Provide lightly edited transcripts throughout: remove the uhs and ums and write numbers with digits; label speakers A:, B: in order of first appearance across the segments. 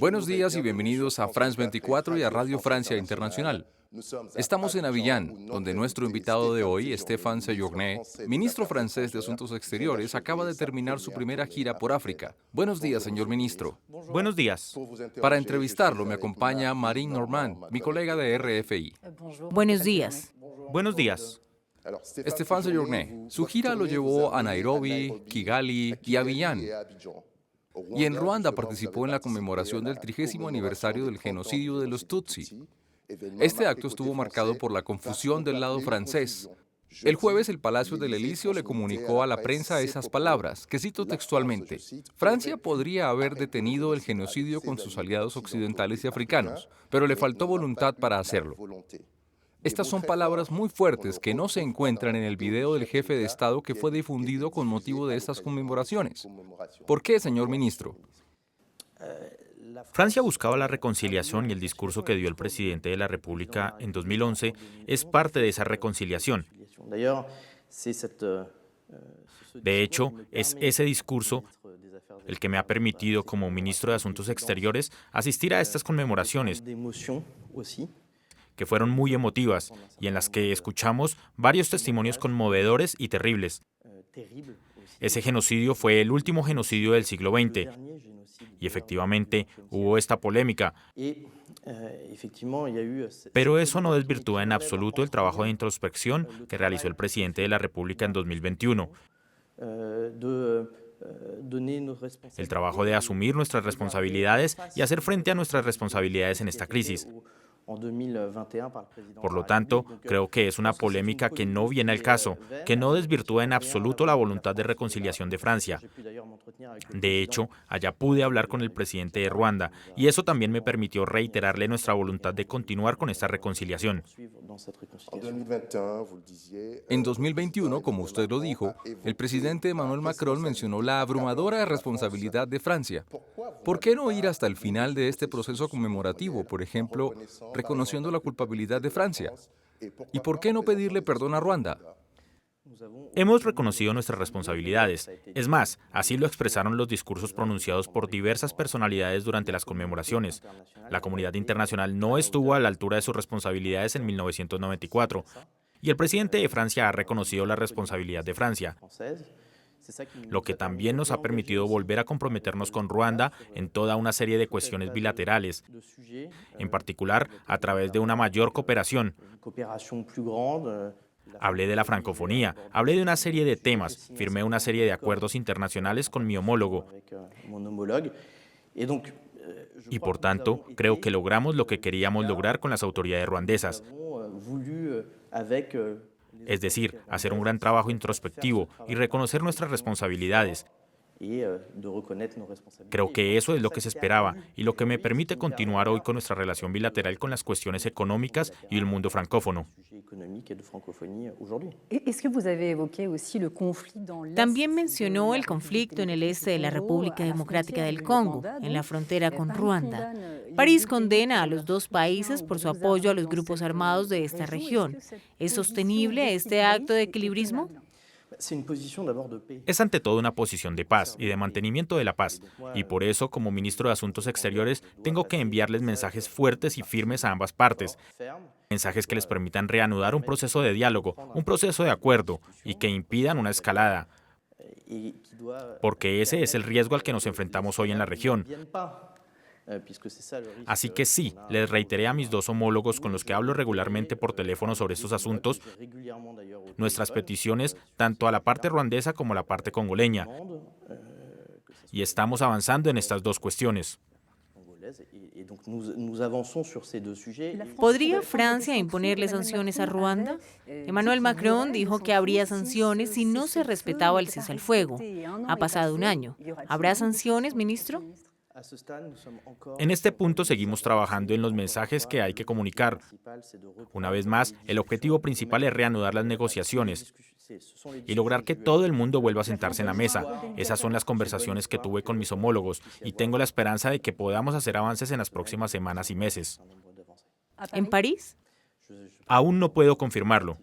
A: Buenos días y bienvenidos a France 24 y a Radio Francia Internacional. Estamos en Avignon, donde nuestro invitado de hoy, Stéphane Séjourné, ministro francés de Asuntos Exteriores, acaba de terminar su primera gira por África. Buenos días, señor ministro.
B: Buenos días.
A: Para entrevistarlo me acompaña Marine Normand, mi colega de RFI.
C: Buenos días.
B: Buenos días.
A: Stéphane Séjourné, su gira lo llevó a Nairobi, Kigali y Abiyán. Y en Ruanda participó en la conmemoración del 30º aniversario del genocidio de los Tutsi. Este acto estuvo marcado por la confusión del lado francés. El jueves el Palacio del Elíseo le comunicó a la prensa esas palabras, que cito textualmente: Francia podría haber detenido el genocidio con sus aliados occidentales y africanos, pero le faltó voluntad para hacerlo. Estas son palabras muy fuertes que no se encuentran en el video del jefe de Estado que fue difundido con motivo de estas conmemoraciones. ¿Por qué, señor ministro?
B: Francia buscaba la reconciliación y el discurso que dio el presidente de la República en 2011 es parte de esa reconciliación. De hecho, es ese discurso el que me ha permitido, como ministro de Asuntos Exteriores, asistir a estas conmemoraciones, que fueron muy emotivas y en las que escuchamos varios testimonios conmovedores y terribles. Ese genocidio fue el último genocidio del siglo XX y efectivamente hubo esta polémica. Pero eso no desvirtúa en absoluto el trabajo de introspección que realizó el presidente de la República en 2021. El trabajo de asumir nuestras responsabilidades y hacer frente a nuestras responsabilidades en esta crisis. Por lo tanto, creo que es una polémica que no viene al caso, que no desvirtúa en absoluto la voluntad de reconciliación de Francia. De hecho, allá pude hablar con el presidente de Ruanda y eso también me permitió reiterarle nuestra voluntad de continuar con esta reconciliación.
A: En 2021, como usted lo dijo, el presidente Emmanuel Macron mencionó la abrumadora responsabilidad de Francia. ¿Por qué no ir hasta el final de este proceso conmemorativo, por ejemplo, reconociendo la culpabilidad de Francia? ¿Y por qué no pedirle perdón a Ruanda?
B: Hemos reconocido nuestras responsabilidades. Es más, así lo expresaron los discursos pronunciados por diversas personalidades durante las conmemoraciones. La comunidad internacional no estuvo a la altura de sus responsabilidades en 1994. Y el presidente de Francia ha reconocido la responsabilidad de Francia, lo que también nos ha permitido volver a comprometernos con Ruanda en toda una serie de cuestiones bilaterales, en particular a través de una mayor cooperación. Hablé de la francofonía, hablé de una serie de temas, firmé una serie de acuerdos internacionales con mi homólogo. Y por tanto, creo que logramos lo que queríamos lograr con las autoridades ruandesas. Es decir, hacer un gran trabajo introspectivo y reconocer nuestras responsabilidades. Creo que eso es lo que se esperaba y lo que me permite continuar hoy con nuestra relación bilateral con las cuestiones económicas y el mundo francófono.
C: También mencionó el conflicto en el este de la República Democrática del Congo, en la frontera con Ruanda. París condena a los dos países por su apoyo a los grupos armados de esta región. ¿Es sostenible este acto de equilibrismo?
B: Es ante todo una posición de paz y de mantenimiento de la paz, y por eso, como ministro de Asuntos Exteriores, tengo que enviarles mensajes fuertes y firmes a ambas partes, mensajes que les permitan reanudar un proceso de diálogo, un proceso de acuerdo, y que impidan una escalada, porque ese es el riesgo al que nos enfrentamos hoy en la región. Así que sí, les reiteré a mis dos homólogos con los que hablo regularmente por teléfono sobre estos asuntos nuestras peticiones tanto a la parte ruandesa como a la parte congoleña. Y estamos avanzando en estas dos cuestiones.
C: ¿Podría Francia imponerle sanciones a Ruanda? Emmanuel Macron dijo que habría sanciones si no se respetaba el cese al fuego. Ha pasado un año. ¿Habrá sanciones, ministro?
B: En este punto seguimos trabajando en los mensajes que hay que comunicar. Una vez más, el objetivo principal es reanudar las negociaciones y lograr que todo el mundo vuelva a sentarse en la mesa. Esas son las conversaciones que tuve con mis homólogos y tengo la esperanza de que podamos hacer avances en las próximas semanas y meses.
C: ¿En París?
B: Aún no puedo confirmarlo.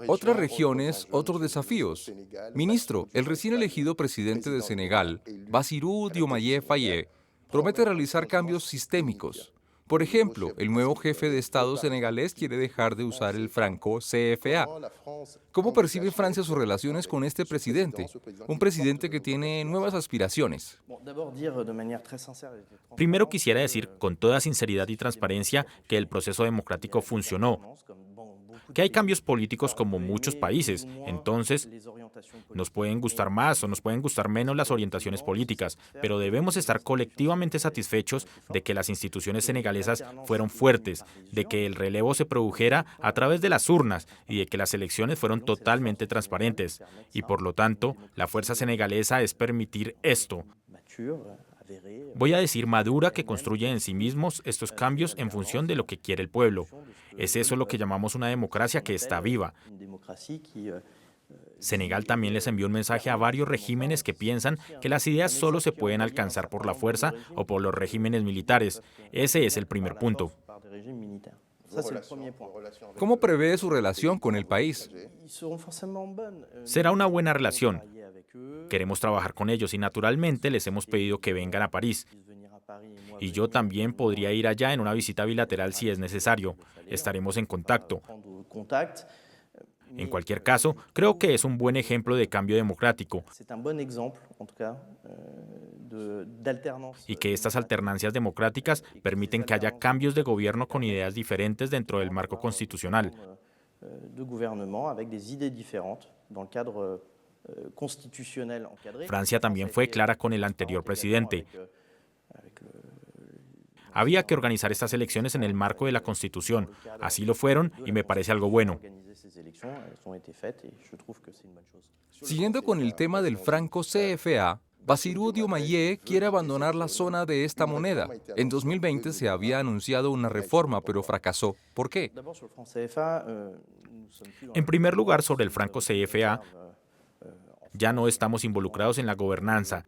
A: Otras regiones, otros desafíos. Ministro, el recién elegido presidente de Senegal, Bassirou Diomaye Faye, Promete realizar cambios sistémicos. Por ejemplo, el nuevo jefe de Estado senegalés quiere dejar de usar el franco CFA. ¿Cómo percibe Francia sus relaciones con este presidente? Un presidente que tiene nuevas aspiraciones.
B: Primero quisiera decir con toda sinceridad y transparencia que el proceso democrático funcionó, que hay cambios políticos como muchos países, entonces nos pueden gustar más o nos pueden gustar menos las orientaciones políticas, pero debemos estar colectivamente satisfechos de que las instituciones senegalesas fueron fuertes, de que el relevo se produjera a través de las urnas y de que las elecciones fueron totalmente transparentes. Y por lo tanto, la fuerza senegalesa es permitir esto. Voy a decir madura, que construye en sí mismos estos cambios en función de lo que quiere el pueblo. Es eso lo que llamamos una democracia que está viva. Senegal también les envió un mensaje a varios regímenes que piensan que las ideas solo se pueden alcanzar por la fuerza o por los regímenes militares. Ese es el primer punto.
A: ¿Cómo prevé su relación con el país?
B: Será una buena relación. Queremos trabajar con ellos y naturalmente les hemos pedido que vengan a París. Y yo también podría ir allá en una visita bilateral si es necesario. Estaremos en contacto. En cualquier caso, creo que es un buen ejemplo de cambio democrático y que estas alternancias democráticas permiten que haya cambios de gobierno con ideas diferentes dentro del marco constitucional. Francia también fue clara con el anterior presidente. Había que organizar estas elecciones en el marco de la Constitución. Así lo fueron y me parece algo bueno.
A: Siguiendo con el tema del franco CFA, Bassirou Diomaye quiere abandonar la zona de esta moneda. En 2020 se había anunciado una reforma, pero fracasó. ¿Por qué?
B: En primer lugar, sobre el franco CFA, ya no estamos involucrados en la gobernanza.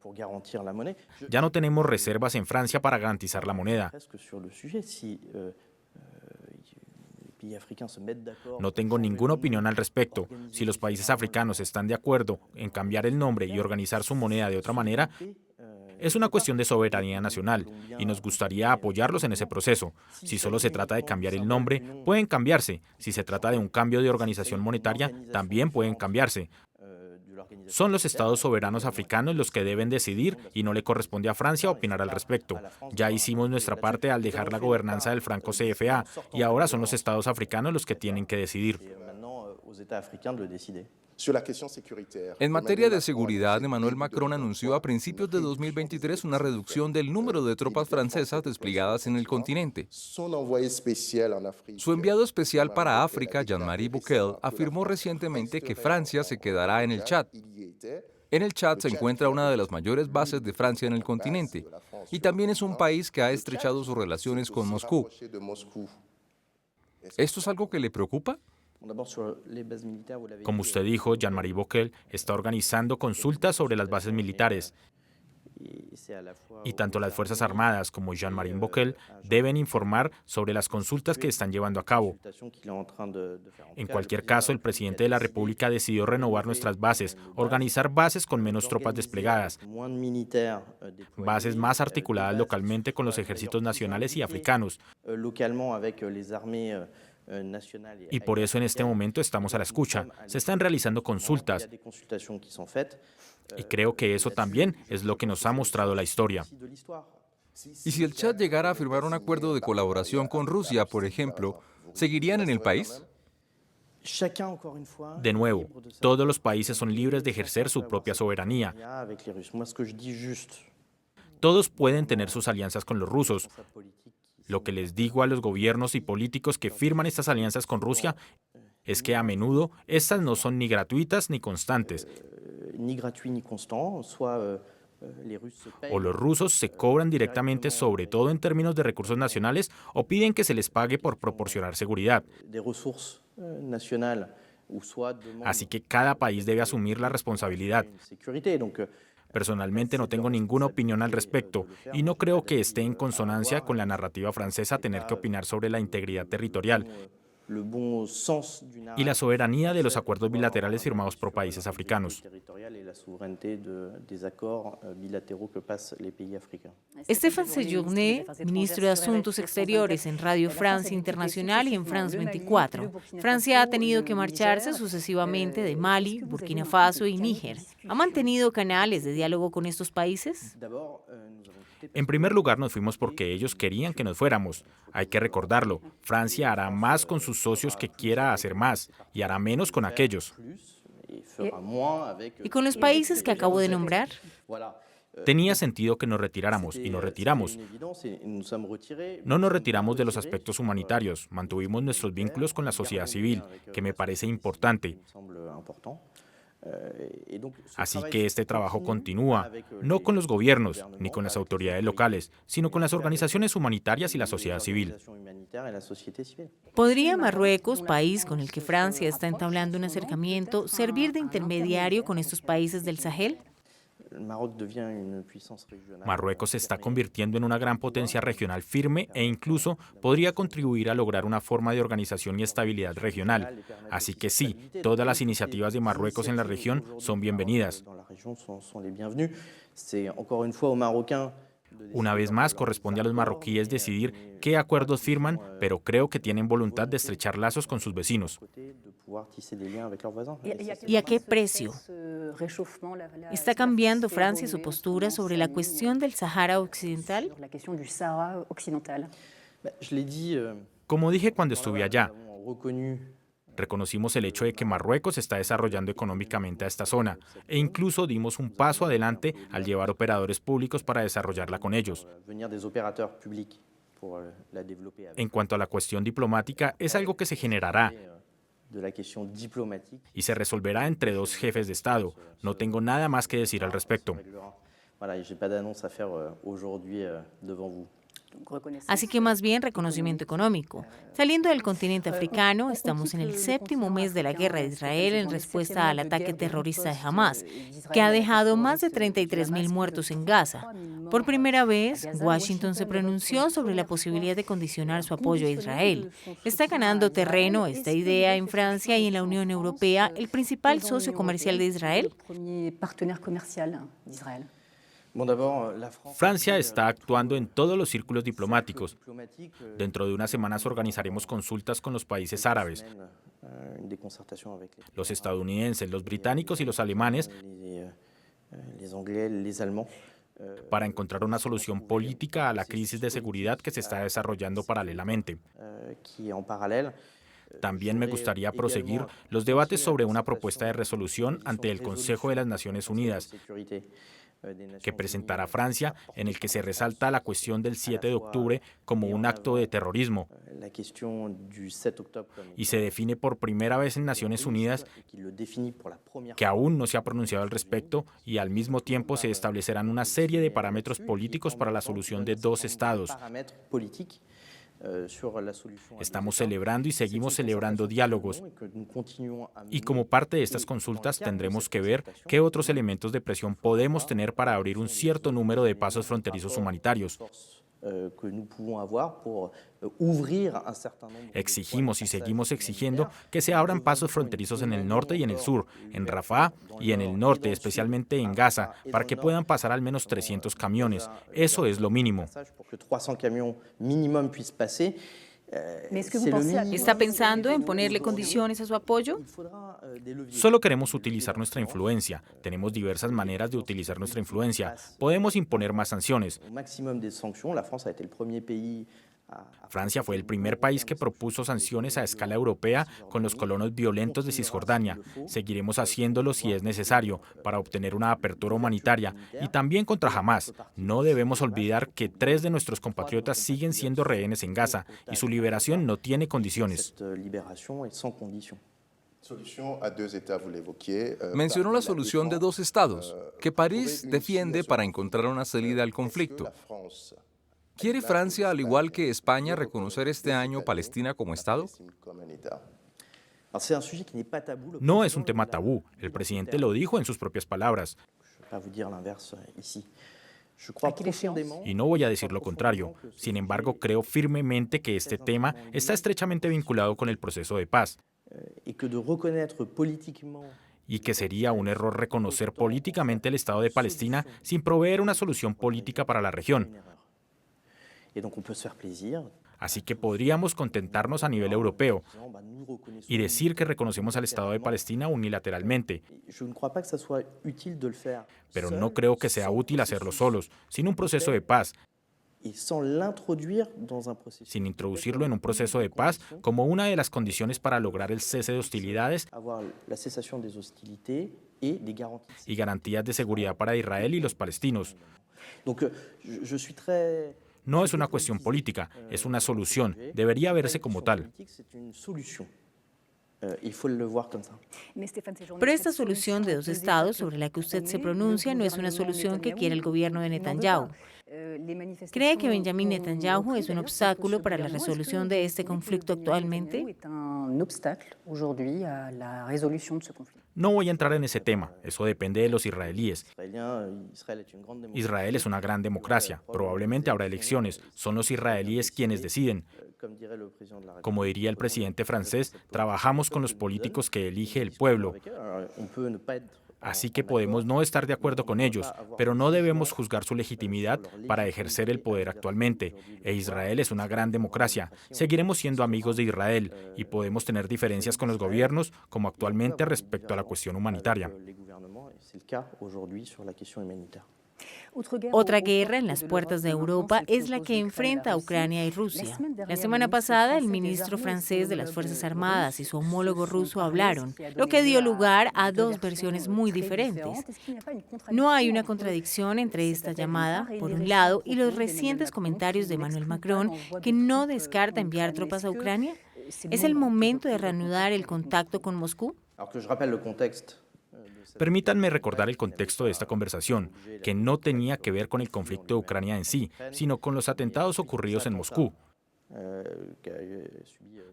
B: Ya no tenemos reservas en Francia para garantizar la moneda. No tengo ninguna opinión al respecto. Si los países africanos están de acuerdo en cambiar el nombre y organizar su moneda de otra manera, es una cuestión de soberanía nacional y nos gustaría apoyarlos en ese proceso. Si solo se trata de cambiar el nombre, pueden cambiarse. Si se trata de un cambio de organización monetaria, también pueden cambiarse. Son los estados soberanos africanos los que deben decidir y no le corresponde a Francia opinar al respecto. Ya hicimos nuestra parte al dejar la gobernanza del franco CFA y ahora son los estados africanos los que tienen que decidir.
A: En materia de seguridad, Emmanuel Macron anunció a principios de 2023 una reducción del número de tropas francesas desplegadas en el continente. Su enviado especial para África, Jean-Marie Bockel, afirmó recientemente que Francia se quedará en el Chad. En el Chad se encuentra una de las mayores bases de Francia en el continente y también es un país que ha estrechado sus relaciones con Moscú. ¿Esto es algo que le preocupa?
B: Como usted dijo, Jean-Marie Bockel está organizando consultas sobre las bases militares. Y tanto las Fuerzas Armadas como Jean-Marie Bockel deben informar sobre las consultas que están llevando a cabo. En cualquier caso, el presidente de la República decidió renovar nuestras bases, organizar bases con menos tropas desplegadas, bases más articuladas localmente con los ejércitos nacionales y africanos. Y por eso en este momento estamos a la escucha. Se están realizando consultas. Y creo que eso también es lo que nos ha mostrado la historia.
A: Y si el Chad llegara a firmar un acuerdo de colaboración con Rusia, por ejemplo, ¿seguirían en el país?
B: De nuevo, todos los países son libres de ejercer su propia soberanía. Todos pueden tener sus alianzas con los rusos. Lo que les digo a los gobiernos y políticos que firman estas alianzas con Rusia es que a menudo estas no son ni gratuitas ni constantes. O los rusos se cobran directamente, sobre todo en términos de recursos nacionales, o piden que se les pague por proporcionar seguridad. Así que cada país debe asumir la responsabilidad. Personalmente no tengo ninguna opinión al respecto y no creo que esté en consonancia con la narrativa francesa tener que opinar sobre la integridad territorial. y la soberanía de los acuerdos bilaterales firmados por países africanos.
C: Stéphane Séjourné, ministro de Asuntos Exteriores en Radio France Internacional y en France 24. Francia ha tenido que marcharse sucesivamente de Mali, Burkina Faso y Níger. ¿Ha mantenido canales de diálogo con estos países?
B: En primer lugar, nos fuimos porque ellos querían que nos fuéramos. Hay que recordarlo, Francia hará más con sus socios que quiera hacer más y hará menos con aquellos.
C: ¿Y con los países que acabo de nombrar?
B: Tenía sentido que nos retiráramos y nos retiramos. No nos retiramos de los aspectos humanitarios, mantuvimos nuestros vínculos con la sociedad civil, que me parece importante. Así que este trabajo continúa, no con los gobiernos ni con las autoridades locales, sino con las organizaciones humanitarias y la sociedad civil.
C: ¿Podría Marruecos, país con el que Francia está entablando un acercamiento, servir de intermediario con estos países del Sahel?
B: Marruecos se está convirtiendo en una gran potencia regional firme e incluso podría contribuir a lograr una forma de organización y estabilidad regional. Así que sí, todas las iniciativas de Marruecos en la región son bienvenidas. Una vez más, corresponde a los marroquíes decidir qué acuerdos firman, pero creo que tienen voluntad de estrechar lazos con sus vecinos.
C: ¿Y a qué precio? ¿Está cambiando Francia su postura sobre la cuestión del Sahara Occidental?
B: Como dije cuando estuve allá, reconocimos el hecho de que Marruecos está desarrollando económicamente a esta zona e incluso dimos un paso adelante al llevar operadores públicos para desarrollarla con ellos. En cuanto a la cuestión diplomática, es algo que se generará y se resolverá entre dos jefes de Estado. No tengo nada más que decir al respecto.
C: Así que más bien reconocimiento económico. Saliendo del continente africano, estamos en el 7º mes de la guerra de Israel en respuesta al ataque terrorista de Hamas, que ha dejado más de 33.000 muertos en Gaza. Por primera vez, Washington se pronunció sobre la posibilidad de condicionar su apoyo a Israel. Está ganando terreno esta idea en Francia y en la Unión Europea, el principal socio comercial de Israel.
B: Francia está actuando en todos los círculos diplomáticos. Dentro de unas semanas organizaremos consultas con los países árabes, los estadounidenses, los británicos y los alemanes para encontrar una solución política a la crisis de seguridad que se está desarrollando paralelamente. También me gustaría proseguir los debates sobre una propuesta de resolución ante el Consejo de las Naciones Unidas, que presentará Francia, en el que se resalta la cuestión del 7 de octubre como un acto de terrorismo y se define por primera vez en Naciones Unidas, que aún no se ha pronunciado al respecto, y al mismo tiempo se establecerán una serie de parámetros políticos para la solución de dos estados. Estamos celebrando y seguimos celebrando diálogos y como parte de estas consultas tendremos que ver qué otros elementos de presión podemos tener para abrir un cierto número de pasos fronterizos humanitarios. Exigimos y seguimos exigiendo que se abran pasos fronterizos en el norte y en el sur, en Rafah y en el norte, especialmente en Gaza, para que puedan pasar al menos 300 camiones. Eso es lo mínimo.
C: ¿Está pensando en ponerle condiciones a su apoyo?
B: Solo queremos utilizar nuestra influencia. Tenemos diversas maneras de utilizar nuestra influencia. Podemos imponer más sanciones. Francia fue el primer país que propuso sanciones a escala europea con los colonos violentos de Cisjordania. Seguiremos haciéndolo si es necesario para obtener una apertura humanitaria y también contra Hamas. No debemos olvidar que 3 de nuestros compatriotas siguen siendo rehenes en Gaza y su liberación no tiene condiciones.
A: Mencionó la solución de 2 estados, que París defiende para encontrar una salida al conflicto. ¿Quiere Francia, al igual que España, reconocer este año Palestina como Estado?
B: No es un tema tabú. El presidente lo dijo en sus propias palabras. Y no voy a decir lo contrario. Sin embargo, creo firmemente que este tema está estrechamente vinculado con el proceso de paz y que sería un error reconocer políticamente el Estado de Palestina sin proveer una solución política para la región. Así que podríamos contentarnos a nivel europeo y decir que reconocemos al Estado de Palestina unilateralmente. Pero no creo que sea útil hacerlo solos, sin un proceso de paz, sin introducirlo en un proceso de paz como una de las condiciones para lograr el cese de hostilidades y garantías de seguridad para Israel y los palestinos. No es una cuestión política, es una solución. Debería verse como tal.
C: Pero esta solución de dos estados sobre la que usted se pronuncia no es una solución que quiere el gobierno de Netanyahu. ¿Cree que Benjamin Netanyahu es un obstáculo para la resolución de este conflicto actualmente?
B: No voy a entrar en ese tema, eso depende de los israelíes. Israel es una gran democracia, probablemente habrá elecciones, son los israelíes quienes deciden. Como diría el presidente francés, trabajamos con los políticos que elige el pueblo. Así que podemos no estar de acuerdo con ellos, pero no debemos juzgar su legitimidad para ejercer el poder actualmente. E Israel es una gran democracia. Seguiremos siendo amigos de Israel y podemos tener diferencias con los gobiernos, como actualmente respecto a la cuestión humanitaria.
C: Otra guerra en las puertas de Europa es la que enfrenta a Ucrania y Rusia. La semana pasada, el ministro francés de las Fuerzas Armadas y su homólogo ruso hablaron, lo que dio lugar a dos versiones muy diferentes. ¿No hay una contradicción entre esta llamada, por un lado, y los recientes comentarios de Emmanuel Macron, que no descarta enviar tropas a Ucrania? ¿Es el momento de reanudar el contacto con Moscú?
B: Permítanme recordar el contexto de esta conversación, que no tenía que ver con el conflicto de Ucrania en sí, sino con los atentados ocurridos en Moscú.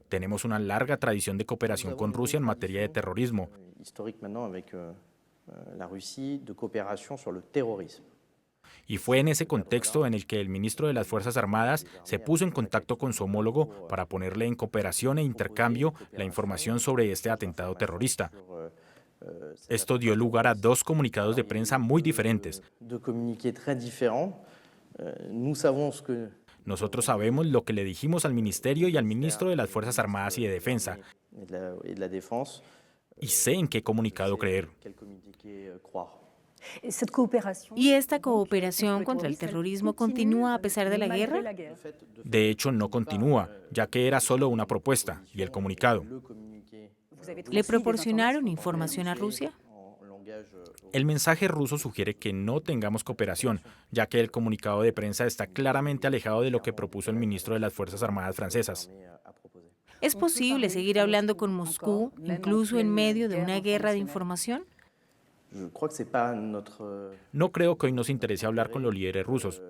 B: Tenemos una larga tradición de cooperación con Rusia en materia de terrorismo. Y fue en ese contexto en el que el ministro de las Fuerzas Armadas se puso en contacto con su homólogo para ponerle en cooperación e intercambio la información sobre este atentado terrorista. Esto dio lugar a dos comunicados de prensa muy diferentes. Nosotros sabemos lo que le dijimos al ministerio y al ministro de las Fuerzas Armadas y de Defensa. Y sé en qué comunicado creer.
C: ¿Y esta cooperación contra el terrorismo continúa a pesar de la guerra?
B: De hecho, no continúa, ya que era solo una propuesta y el comunicado.
C: ¿Le proporcionaron información a Rusia?
B: El mensaje ruso sugiere que no tengamos cooperación, ya que el comunicado de prensa está claramente alejado de lo que propuso el ministro de las Fuerzas Armadas francesas.
C: ¿Es posible seguir hablando con Moscú, incluso en medio de una guerra de información?
B: No creo que hoy nos interese hablar con los líderes rusos,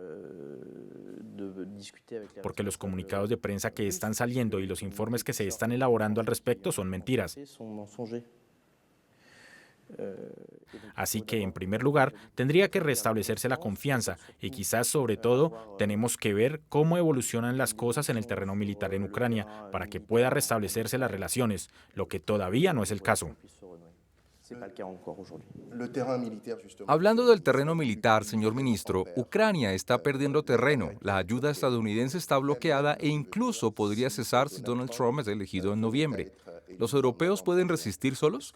B: porque los comunicados de prensa que están saliendo y los informes que se están elaborando al respecto son mentiras. Así que, en primer lugar, tendría que restablecerse la confianza y quizás, sobre todo, tenemos que ver cómo evolucionan las cosas en el terreno militar en Ucrania para que pueda restablecerse las relaciones, lo que todavía no es el caso.
A: Hablando del terreno militar, señor ministro, Ucrania está perdiendo terreno, la ayuda estadounidense está bloqueada e incluso podría cesar si Donald Trump es elegido en noviembre. ¿Los europeos pueden resistir solos?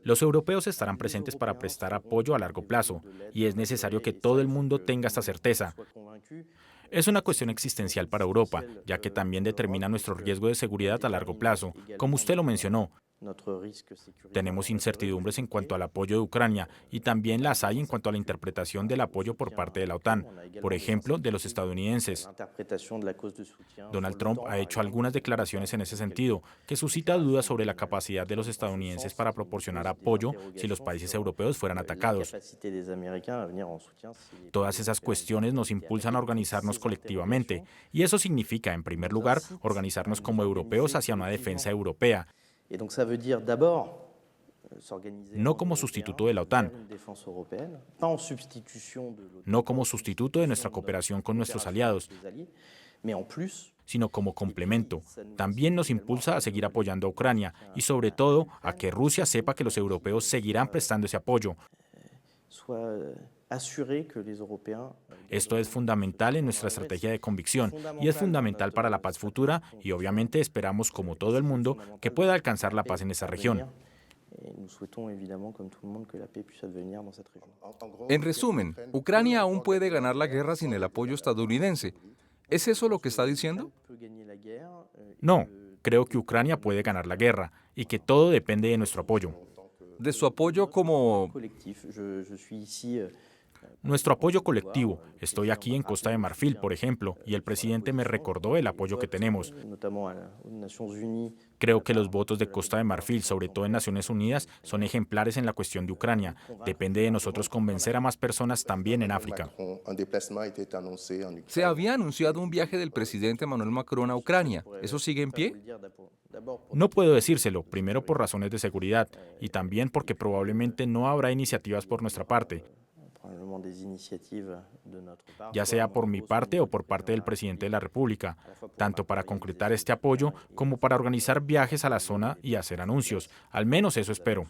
B: Los europeos estarán presentes para prestar apoyo a largo plazo, y es necesario que todo el mundo tenga esta certeza. Es una cuestión existencial para Europa, ya que también determina nuestro riesgo de seguridad a largo plazo, como usted lo mencionó. Tenemos incertidumbres en cuanto al apoyo de Ucrania y también las hay en cuanto a la interpretación del apoyo por parte de la OTAN, por ejemplo, de los estadounidenses. Donald Trump ha hecho algunas declaraciones en ese sentido, que suscita dudas sobre la capacidad de los estadounidenses para proporcionar apoyo si los países europeos fueran atacados. Todas esas cuestiones nos impulsan a organizarnos colectivamente, y eso significa, en primer lugar, organizarnos como europeos hacia una defensa europea. no como sustituto de la OTAN, no como sustituto de nuestra cooperación con nuestros aliados, sino como complemento. También nos impulsa a seguir apoyando a Ucrania y sobre todo a que Rusia sepa que los europeos seguirán prestando ese apoyo. Esto es fundamental en nuestra estrategia de convicción y es fundamental para la paz futura y obviamente esperamos, como todo el mundo, que pueda alcanzar la paz en esa región.
A: En resumen, Ucrania aún puede ganar la guerra sin el apoyo estadounidense. ¿Es eso lo que está diciendo?
B: No, creo que Ucrania puede ganar la guerra y que todo depende de nuestro apoyo.
A: De su apoyo como...
B: Nuestro apoyo colectivo. Estoy aquí en Costa de Marfil, por ejemplo, y el presidente me recordó el apoyo que tenemos. Creo que los votos de Costa de Marfil, sobre todo en Naciones Unidas, son ejemplares en la cuestión de Ucrania. Depende de nosotros convencer a más personas también en África.
A: Se había anunciado un viaje del presidente Emmanuel Macron a Ucrania. ¿Eso sigue en pie?
B: No puedo decírselo, primero por razones de seguridad y también porque probablemente no habrá iniciativas por nuestra parte, ya sea por mi parte o por parte del presidente de la República, tanto para concretar este apoyo como para organizar viajes a la zona y hacer anuncios. Al menos eso espero.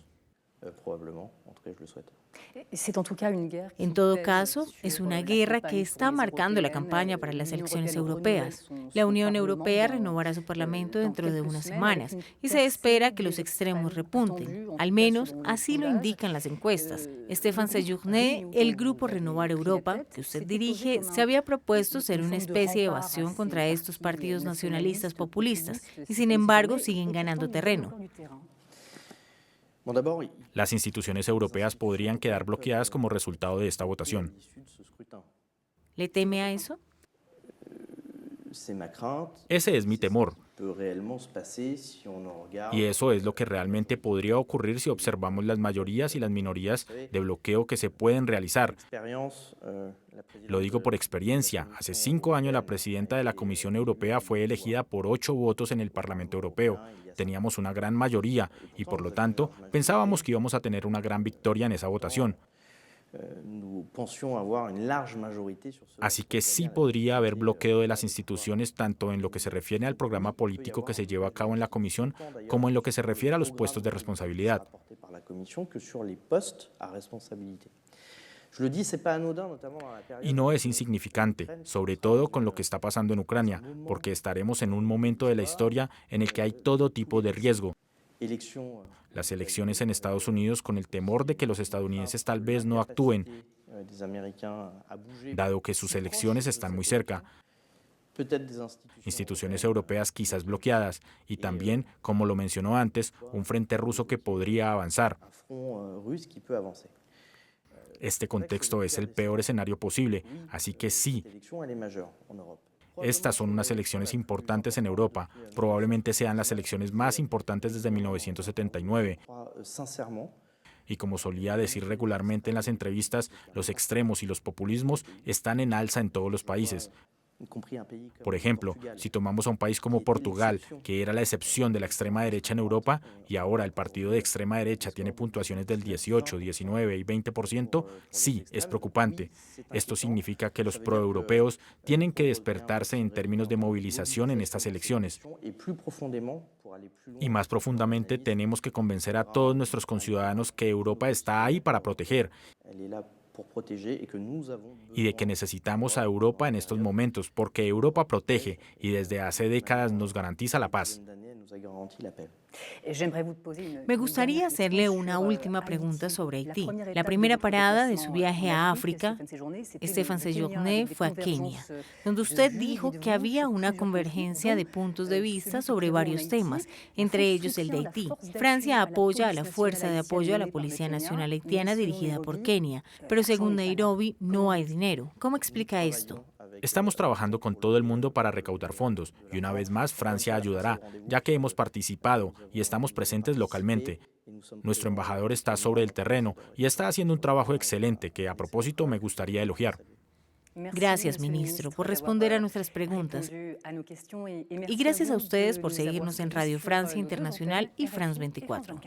C: En todo caso, es una guerra que está marcando la campaña para las elecciones europeas. La Unión Europea renovará su Parlamento dentro de unas semanas y se espera que los extremos repunten. Al menos así lo indican las encuestas. Stéphane Séjourné, el grupo Renovar Europa, que usted dirige, se había propuesto ser una especie de evasión contra estos partidos nacionalistas populistas y sin embargo siguen ganando terreno.
B: Las instituciones europeas podrían quedar bloqueadas como resultado de esta votación.
C: ¿Le teme a eso?
B: Ese es mi temor. Y eso es lo que realmente podría ocurrir si observamos las mayorías y las minorías de bloqueo que se pueden realizar. Lo digo por experiencia. Hace 5 años la presidenta de la Comisión Europea fue elegida por 8 votos en el Parlamento Europeo. Teníamos una gran mayoría y por lo tanto pensábamos que íbamos a tener una gran victoria en esa votación. Así que sí podría haber bloqueo de las instituciones tanto en lo que se refiere al programa político que se lleva a cabo en la Comisión como en lo que se refiere a los puestos de responsabilidad. Y no es insignificante, sobre todo con lo que está pasando en Ucrania, porque estaremos en un momento de la historia en el que hay todo tipo de riesgo. Las elecciones en Estados Unidos con el temor de que los estadounidenses tal vez no actúen, dado que sus elecciones están muy cerca. Instituciones europeas quizás bloqueadas y también, como lo mencionó antes, un frente ruso que podría avanzar. Este contexto es el peor escenario posible, así que sí. Estas son unas elecciones importantes en Europa. Probablemente sean las elecciones más importantes desde 1979. Y como solía decir regularmente en las entrevistas, los extremos y los populismos están en alza en todos los países. Por ejemplo, si tomamos a un país como Portugal, que era la excepción de la extrema derecha en Europa, y ahora el partido de extrema derecha tiene puntuaciones del 18, 19 y 20%, sí, es preocupante. Esto significa que los proeuropeos tienen que despertarse en términos de movilización en estas elecciones. Y más profundamente, tenemos que convencer a todos nuestros conciudadanos que Europa está ahí para proteger y de que necesitamos a Europa en estos momentos, porque Europa protege y desde hace décadas nos garantiza la paz.
C: Me gustaría hacerle una última pregunta sobre Haití. La primera parada de su viaje a África, Stéphane Séjourné, fue a Kenia, donde usted dijo que había una convergencia de puntos de vista sobre varios temas, entre ellos el de Haití. Francia apoya a la Fuerza de Apoyo a la Policía Nacional Haitiana dirigida por Kenia, pero según Nairobi no hay dinero. ¿Cómo explica esto?
B: Estamos trabajando con todo el mundo para recaudar fondos y una vez más Francia ayudará, ya que hemos participado y estamos presentes localmente. Nuestro embajador está sobre el terreno y está haciendo un trabajo excelente que a propósito me gustaría elogiar.
C: Gracias, ministro, por responder a nuestras preguntas. Y gracias a ustedes por seguirnos en Radio Francia Internacional y France 24.